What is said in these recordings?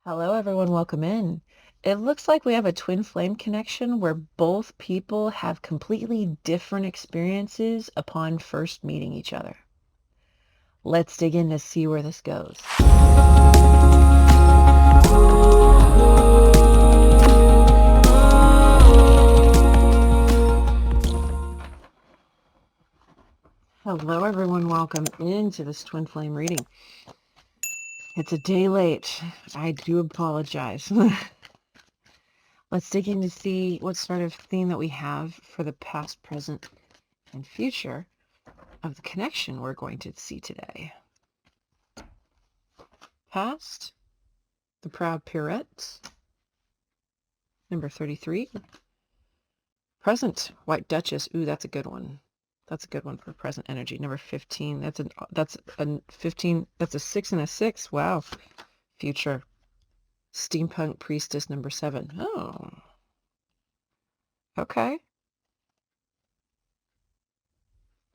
Hello, everyone. Welcome in. It looks like we have a twin flame connection where both people have completely different experiences upon first meeting each other. Let's dig in to see where this goes. Hello, everyone. Welcome into this twin flame reading. It's a day late. I do apologize. Let's dig in to see what sort of theme that we have for the past, present, and future of the connection we're going to see today. Past, the proud Pierrette, number 33. Present, White Duchess. Ooh, that's a good one. That's a good one for present energy. Number 15. That's a 15. That's a 6 and a 6. Wow. Future, Steampunk Priestess, number 7. Oh. Okay.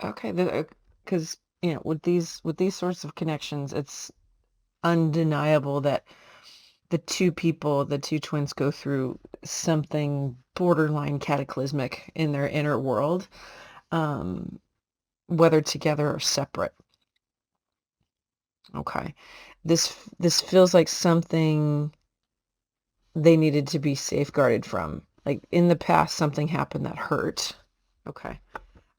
Okay. Because with these sorts of connections, it's undeniable that the two twins go through something borderline cataclysmic in their inner world, whether together or separate. Okay. This feels like something they needed to be safeguarded from. Like in the past, something happened that hurt. Okay.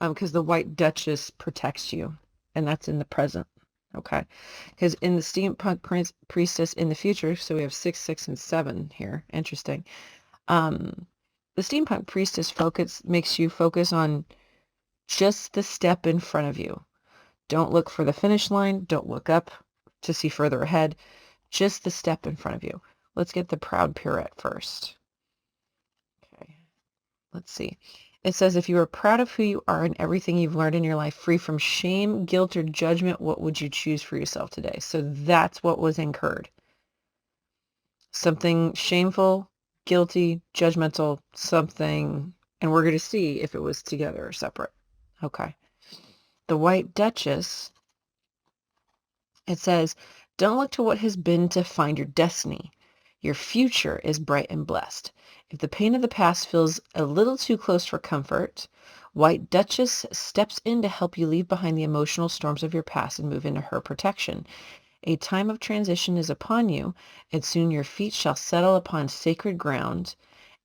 Because the White Duchess protects you, and that's in the present. Okay. Because in the Steampunk Priestess in the future, so we have 6, 6, and 7 here. Interesting. The Steampunk Priestess makes you focus on just the step in front of you. Don't look for the finish line. Don't look up to see further ahead. Just the step in front of you. Let's get the proud Pierrette first. Okay. Let's see. It says, if you are proud of who you are and everything you've learned in your life, free from shame, guilt, or judgment, what would you choose for yourself today? So that's what was incurred. Something shameful, guilty, judgmental, something, and we're going to see if it was together or separate. Okay. The White Duchess, it says, don't look to what has been to find your destiny. Your future is bright and blessed. If the pain of the past feels a little too close for comfort, White Duchess steps in to help you leave behind the emotional storms of your past and move into her protection. A time of transition is upon you, and soon your feet shall settle upon sacred ground,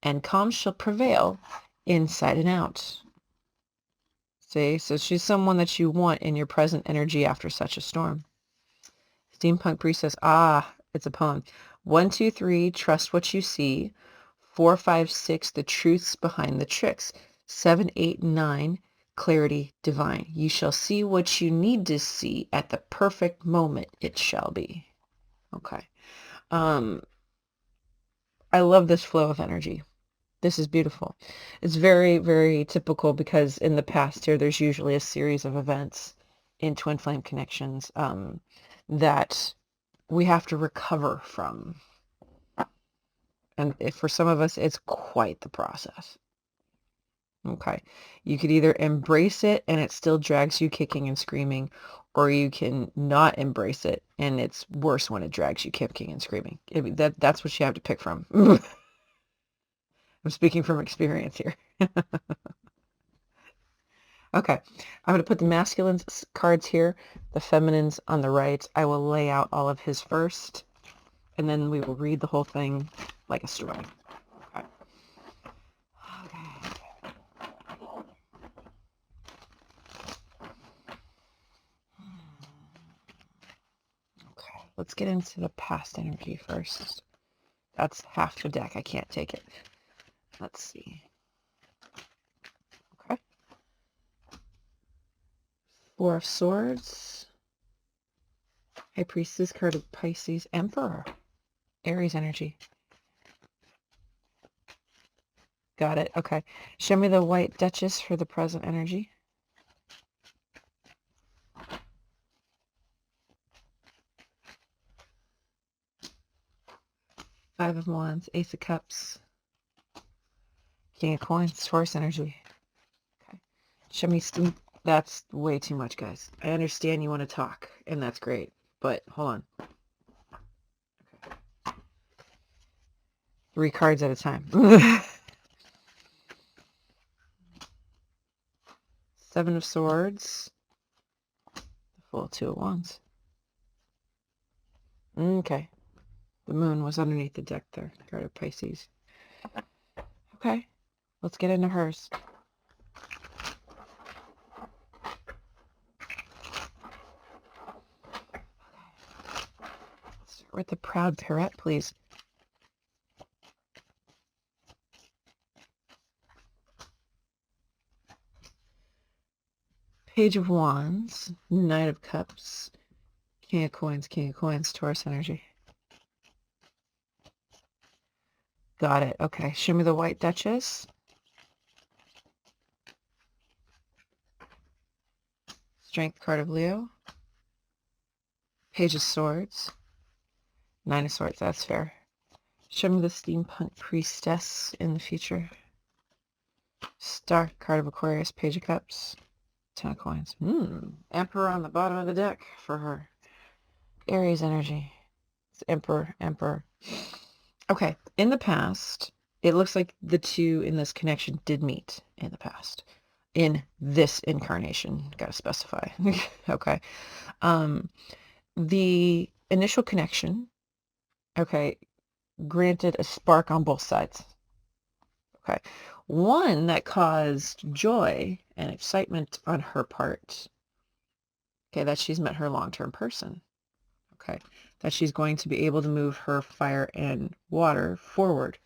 and calm shall prevail inside and out. See, so she's someone that you want in your present energy after such a storm. Steampunk Priestess, it's a poem. 1, 2, 3, trust what you see. 4, 5, 6, the truths behind the tricks. 7, 8, 9, clarity divine. You shall see what you need to see at the perfect moment it shall be. Okay. I love this flow of energy. This is beautiful. It's very, very typical because in the past here, there's usually a series of events in twin flame connections that we have to recover from. And if for some of us, it's quite the process. Okay. You could either embrace it and it still drags you kicking and screaming, or you can not embrace it and it's worse when it drags you kicking and screaming. That's what you have to pick from. I'm speaking from experience here. Okay. I'm going to put the masculine cards here, the feminines on the right. I will lay out all of his first, and then we will read the whole thing like a story. Okay. Okay, let's get into the past energy first. That's half the deck. I can't take it. Let's see. Okay. 4 of Swords. High Priestess, card of Pisces, Emperor. Aries energy. Got it. Okay. Show me the White Duchess for the present energy. Five of Wands, Ace of Cups, King of Coins, Taurus energy. Okay. Show me some. That's way too much, guys. I understand you want to talk, and that's great, but hold on. Okay. 3 cards at a time. 7 of Swords. Full 2 of Wands. Okay. The moon was underneath the deck there. Card of Pisces. Okay. Let's get into hers. Let's start with the Proud Parrot, please. Page of Wands. Knight of Cups. King of Coins. King of Coins. Taurus energy. Got it. Okay. Show me the White Duchess. Strength card of Leo. Page of Swords. 9 of Swords. That's fair. Show me the Steampunk Priestess in the future. Star card of Aquarius. Page of Cups. 10 of Coins. Emperor on the bottom of the deck for her. Aries energy. It's Emperor. Emperor. Okay. In the past, it looks like the two in this connection did meet in the past. In this incarnation. Got to specify. Okay. The initial connection, okay, granted a spark on both sides. Okay. One that caused joy and excitement on her part. Okay, that she's met her long-term person. Okay. That she's going to be able to move her fire and water forward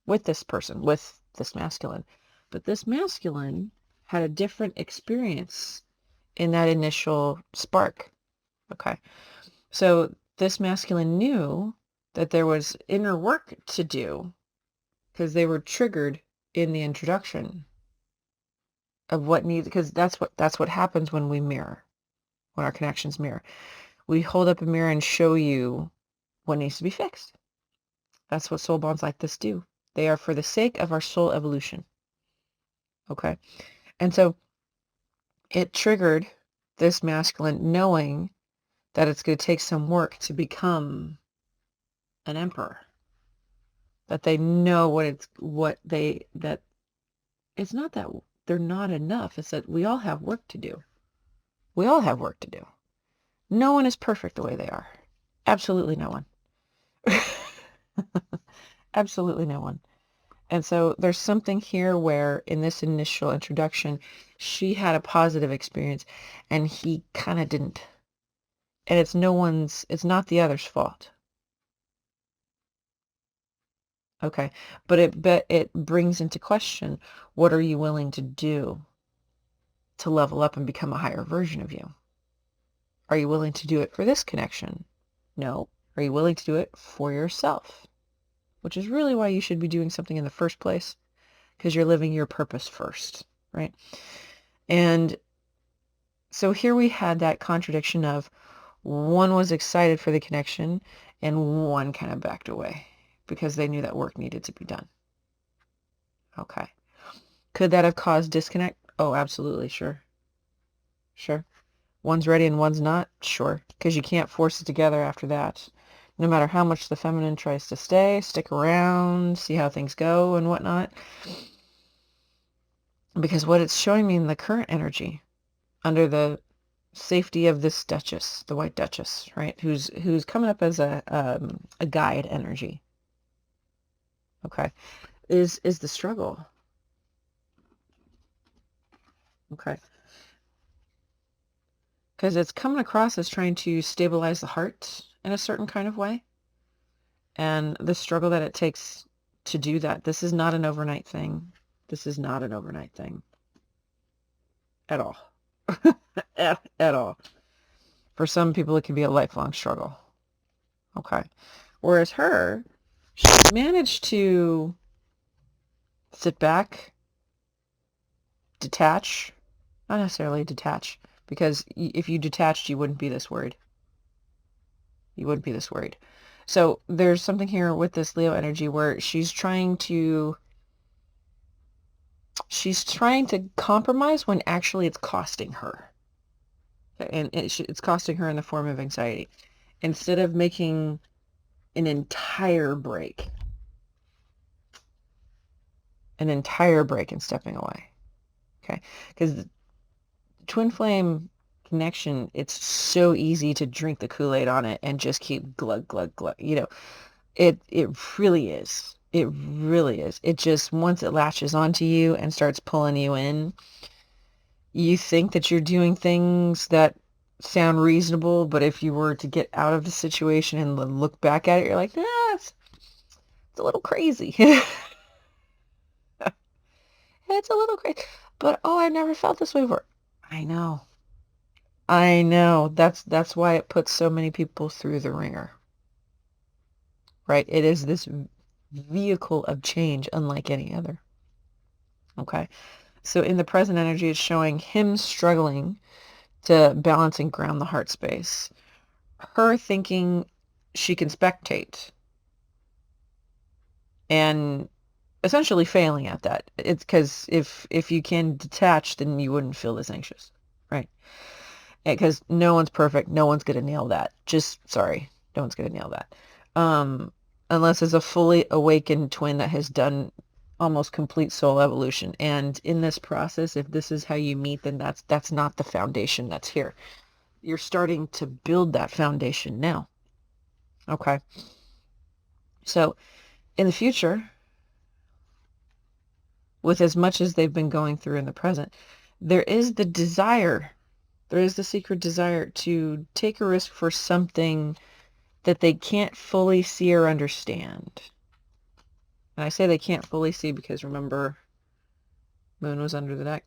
with this person, with this masculine. But this masculine had a different experience in that initial spark. Okay. So this masculine knew that there was inner work to do because they were triggered in the introduction of what needs, because that's what happens when we mirror, when our connections mirror. We hold up a mirror and show you what needs to be fixed. That's what soul bonds like this do. They are for the sake of our soul evolution. Okay. And so it triggered this masculine knowing that it's going to take some work to become an emperor. That they know that it's not that they're not enough. It's that we all have work to do. We all have work to do. No one is perfect the way they are. Absolutely no one. Absolutely no one. And so there's something here where in this initial introduction, she had a positive experience and he kind of didn't. And it's not the other's fault. Okay. But it brings into question, what are you willing to do to level up and become a higher version of you? Are you willing to do it for this connection? No. Are you willing to do it for yourself? Which is really why you should be doing something in the first place, because you're living your purpose first, right? And so here we had that contradiction of one was excited for the connection and one kind of backed away because they knew that work needed to be done. Okay. Could that have caused disconnect? Oh, absolutely. Sure. Sure. One's ready and one's not? Sure. Because you can't force it together after that. No matter how much the feminine tries to stick around, see how things go and whatnot. Because what it's showing me in the current energy, under the safety of this Duchess, the White Duchess, right? Who's coming up as a guide energy. Okay. Is the struggle. Okay. Because it's coming across as trying to stabilize the heart in a certain kind of way. And the struggle that it takes to do that. This is not an overnight thing. This is not an overnight thing. At all. at all. For some people, it can be a lifelong struggle. Okay. Whereas her, she managed to sit back, detach, not necessarily detach, because if you detached, you wouldn't be this worried. You wouldn't be this worried. So there's something here with this Leo energy where she's trying to compromise when actually it's costing her. And it's costing her in the form of anxiety. Instead of making an entire break, an entire break in stepping away. Okay, because the twin flame connection, it's so easy to drink the Kool-Aid on it and just keep glug, glug, glug. It really is. It really is. It just, once it latches onto you and starts pulling you in, you think that you're doing things that sound reasonable, but if you were to get out of the situation and look back at it, you're like, it's a little crazy. It's a little crazy. But I never felt this way before. I know. That's why it puts so many people through the ringer. Right? It is this vehicle of change unlike any other. Okay. So in the present energy, it's showing him struggling to balance and ground the heart space. Her thinking she can spectate and essentially failing at that. It's because if you can detach, then you wouldn't feel this anxious, right? Because no one's perfect. No one's going to nail that. Sorry, no one's going to nail that. Unless it's a fully awakened twin that has done almost complete soul evolution. And in this process, if this is how you meet, then that's not the foundation that's here. You're starting to build that foundation now. Okay. So in the future, with as much as they've been going through in the present, there is the secret desire to take a risk for something that they can't fully see or understand. And I say they can't fully see because remember, Moon was under the deck.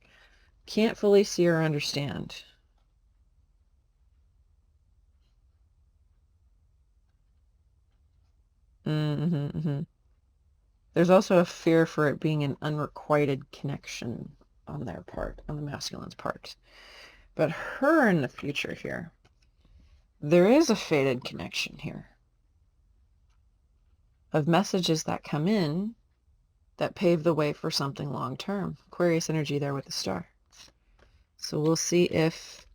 Can't fully see or understand. There's also a fear for it being an unrequited connection on their part, on the masculine's part. But her in the future here, there is a fated connection here of messages that come in that pave the way for something long-term. Aquarius energy there with the star. So we'll see if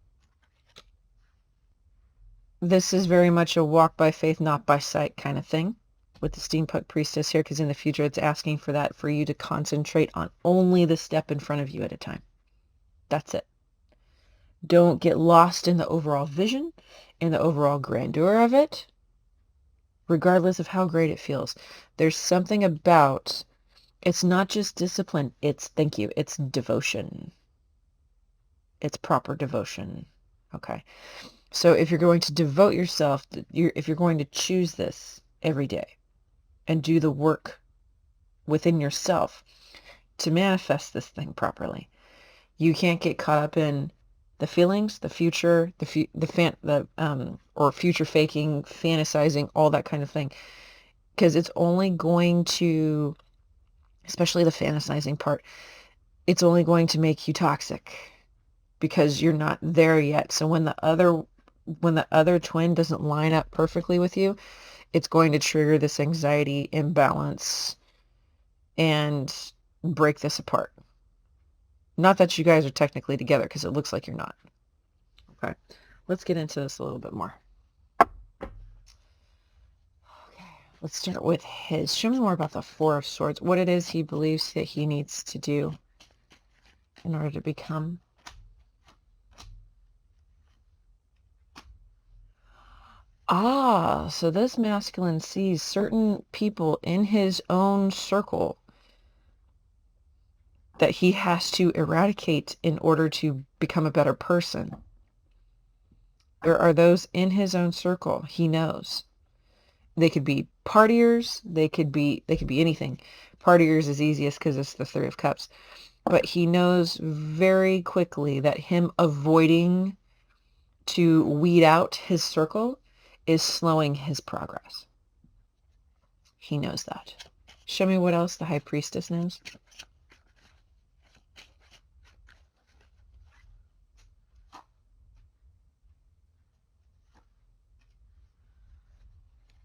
this is very much a walk by faith, not by sight kind of thing with the steampunk priestess here, because in the future it's asking for that, for you to concentrate on only the step in front of you at a time. That's it. Don't get lost in the overall vision, in the overall grandeur of it, regardless of how great it feels. There's something about, it's not just discipline, it's devotion. It's proper devotion. Okay. So if you're going to devote yourself, if you're going to choose this every day and do the work within yourself to manifest this thing properly, you can't get caught up in the feelings, the future, or future faking, fantasizing, all that kind of thing, because it's only going to, especially the fantasizing part, it's only going to make you toxic because you're not there yet. So when the other twin doesn't line up perfectly with you, it's going to trigger this anxiety imbalance and break this apart. Not that you guys are technically together, because it looks like you're not. Okay, let's get into this a little bit more. Okay, let's start with his. Show me more about the Four of Swords. What it is he believes that he needs to do in order to become. So this masculine sees certain people in his own circle that he has to eradicate in order to become a better person. There are those in his own circle he knows. They could be partiers, they could be anything. Partiers is easiest because it's the Three of Cups. But he knows very quickly that him avoiding to weed out his circle is slowing his progress. He knows that. Show me what else the High Priestess knows.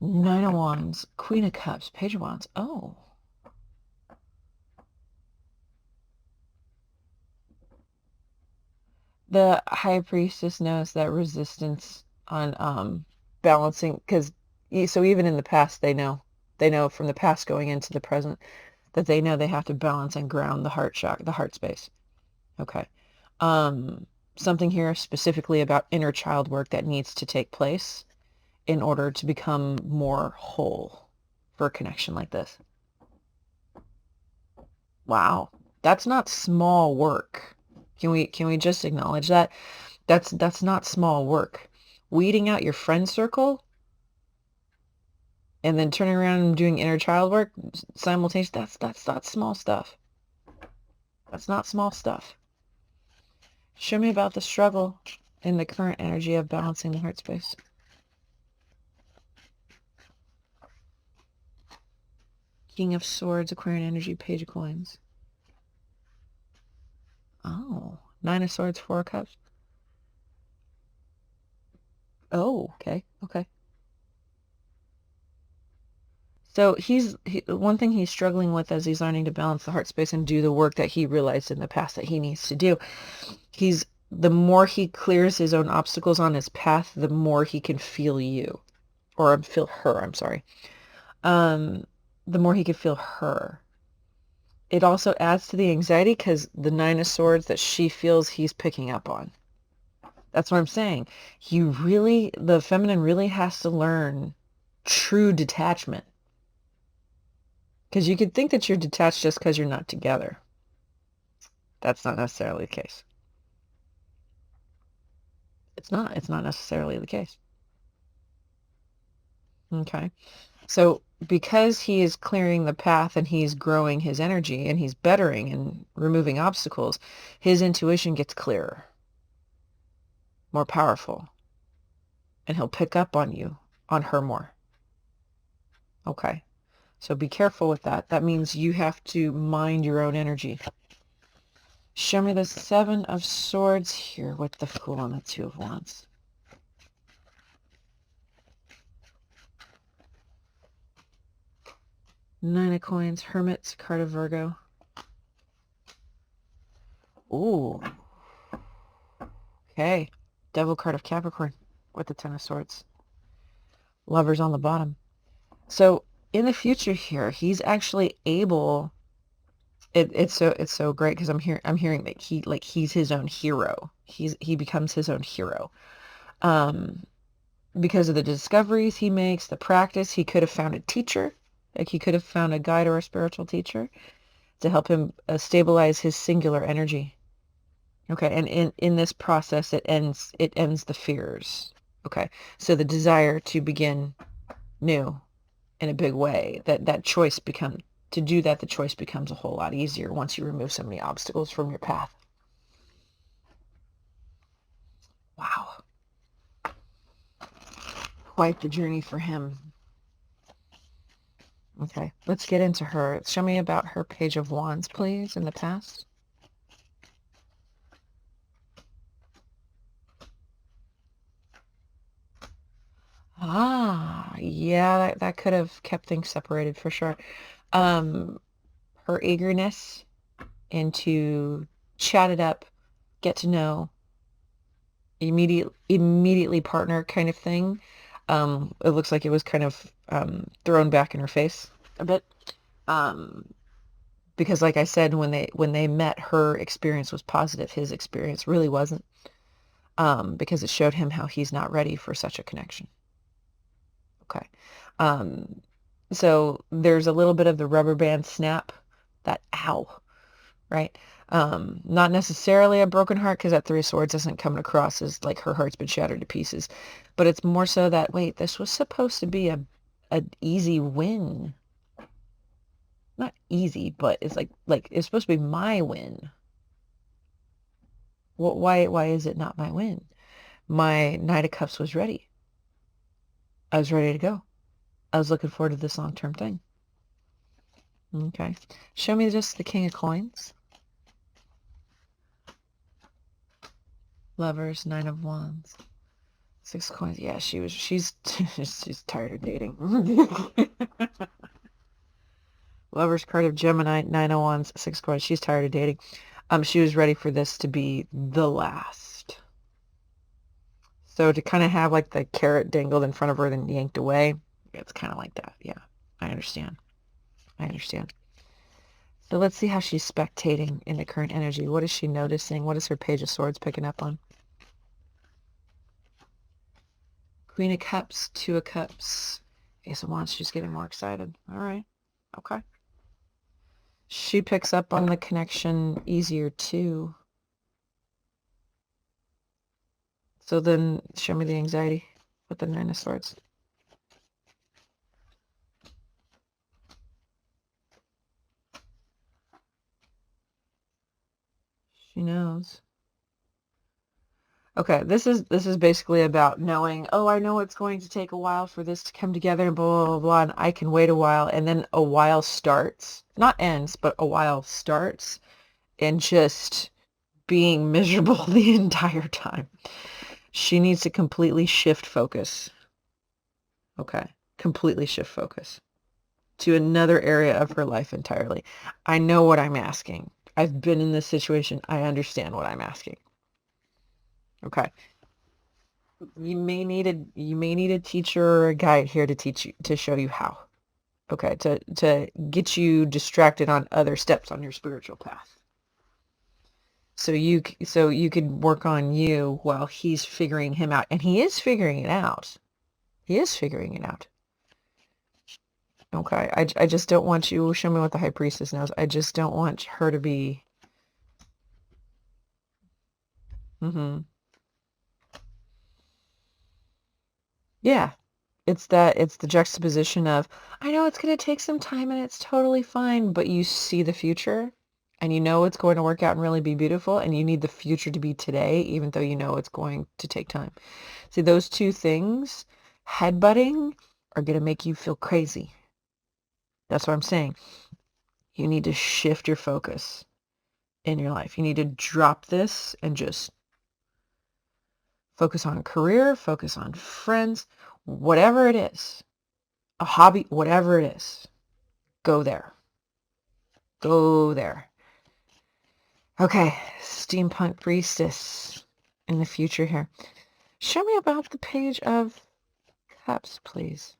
Nine of Wands, Queen of Cups, Page of Wands. Oh. The High Priestess knows that resistance on balancing, because so even in the past they know from the past going into the present that they know they have to balance and ground the heart chakra, the heart space. Okay. Something here specifically about inner child work that needs to take place in order to become more whole for a connection like this. Wow. That's not small work. Can we just acknowledge that? That's not small work. Weeding out your friend circle and then turning around and doing inner child work simultaneously, that's not small stuff. That's not small stuff. Show me about the struggle in the current energy of balancing the heart space. King of Swords, Aquarian energy, Page of Coins. Oh, Nine of Swords, Four of Cups. Oh, okay, okay. So one thing he's struggling with as he's learning to balance the heart space and do the work that he realized in the past that he needs to do. The more he clears his own obstacles on his path, the more he can feel you, or feel her, I'm sorry. The more he can feel her. It also adds to the anxiety because the Nine of Swords that she feels he's picking up on. That's what I'm saying. The feminine really has to learn true detachment. Because you could think that you're detached just because you're not together. That's not necessarily the case. It's not necessarily the case. Okay. So because he is clearing the path and he's growing his energy and he's bettering and removing obstacles, his intuition gets clearer, more powerful, and he'll pick up on her more. Okay. So be careful with that. That means you have to mind your own energy. Show me the Seven of Swords here with the Fool and the Two of Wands. Nine of Coins, Hermits, card of Virgo. Ooh. Okay. Devil card of Capricorn with the Ten of Swords. Lovers on the bottom. So in the future here, he's actually able. It's so great because I'm hearing that he's his own hero. He becomes his own hero. Because of the discoveries he makes, the practice, he could have found a teacher. Like he could have found a guide or a spiritual teacher to help him stabilize his singular energy. Okay, and in this process, it ends the fears. Okay, so the desire to begin new in a big way, that choice to do that, the choice becomes a whole lot easier once you remove so many obstacles from your path. Wow. Quite the journey for him. Okay, let's get into her. Show me about her Page of Wands, please, in the past. Ah, yeah, that could have kept things separated for sure. Her eagerness and to chat it up, get to know, immediately partner kind of thing. It looks like it was kind of thrown back in her face a bit. Because like I said, when they met, her experience was positive. His experience really wasn't. Because it showed him how he's not ready for such a connection. Okay. So there's a little bit of the rubber band snap, that ow, right? Not necessarily a broken heart because that Three of Swords isn't coming across as like her heart's been shattered to pieces, but it's more so that, wait, this was supposed to be an easy win. Not easy, but it's like it's supposed to be my win. Why is it not my win? My Knight of Cups was ready. I was ready to go. I was looking forward to this long-term thing. Okay. Show me just the King of Coins. Lovers, Nine of Wands. Six of Coins. Yeah, she's tired of dating. Lovers card of Gemini, Nine of Wands, Six of Coins. She's tired of dating. She was ready for this to be the last. So to kind of have like the carrot dangled in front of her then yanked away, it's kind of like that. Yeah, I understand. So let's see how she's spectating in the current energy. What is she noticing? What is her Page of Swords picking up on? Queen of Cups, Two of Cups, Ace of Wands. She's getting more excited. All right. Okay. She picks up on the connection easier too. So then show me the anxiety with the Nine of Swords. She knows. Okay, this is basically about knowing, oh, I know it's going to take a while for this to come together and blah, blah, blah, blah, and I can wait a while, and then a while starts. Not ends, but a while starts, and just being miserable the entire time. She needs to completely shift focus. Okay, completely shift focus to another area of her life entirely. I know what I'm asking. I've been in this situation. I understand what I'm asking. Okay. You may need a teacher or a guide here to teach you, to show you how. Okay, to get you distracted on other steps on your spiritual path. So you could work on you while he's figuring him out, and he is figuring it out. He is figuring it out. Okay, I just don't want you, show me what the High Priestess knows. I just don't want her to be Yeah. It's the juxtaposition of, I know it's going to take some time and it's totally fine, but you see the future and you know it's going to work out and really be beautiful, and you need the future to be today, even though you know it's going to take time. See, those two things, headbutting, are going to make you feel crazy. That's what I'm saying. You need to shift your focus in your life. You need to drop this and just focus on career, focus on friends, whatever it is, a hobby, whatever it is, go there. Go there. Okay, steampunk priestess in the future here. Show me about the Page of Cups, please.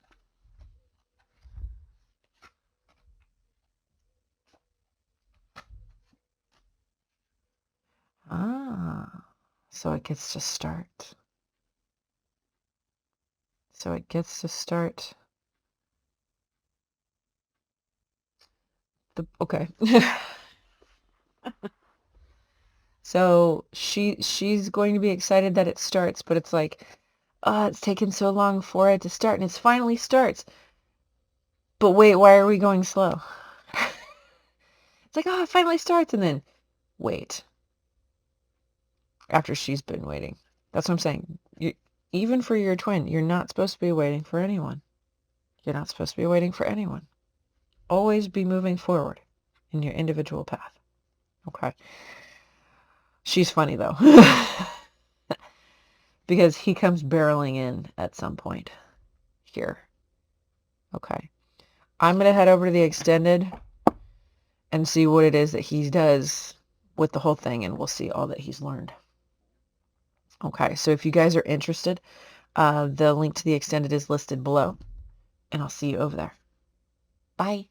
Ah, so it gets to start. So it gets to start. Okay. So she's going to be excited that it starts, but it's like, oh, it's taken so long for it to start, and it finally starts. But wait, why are we going slow? It's like, oh, it finally starts, and then wait. After she's been waiting. That's what I'm saying. Even for your twin, you're not supposed to be waiting for anyone. You're not supposed to be waiting for anyone. Always be moving forward in your individual path. Okay. She's funny, though. Because he comes barreling in at some point here. Okay. I'm going to head over to the extended and see what it is that he does with the whole thing, and we'll see all that he's learned. Okay, so if you guys are interested, the link to the extended is listed below, and I'll see you over there. Bye.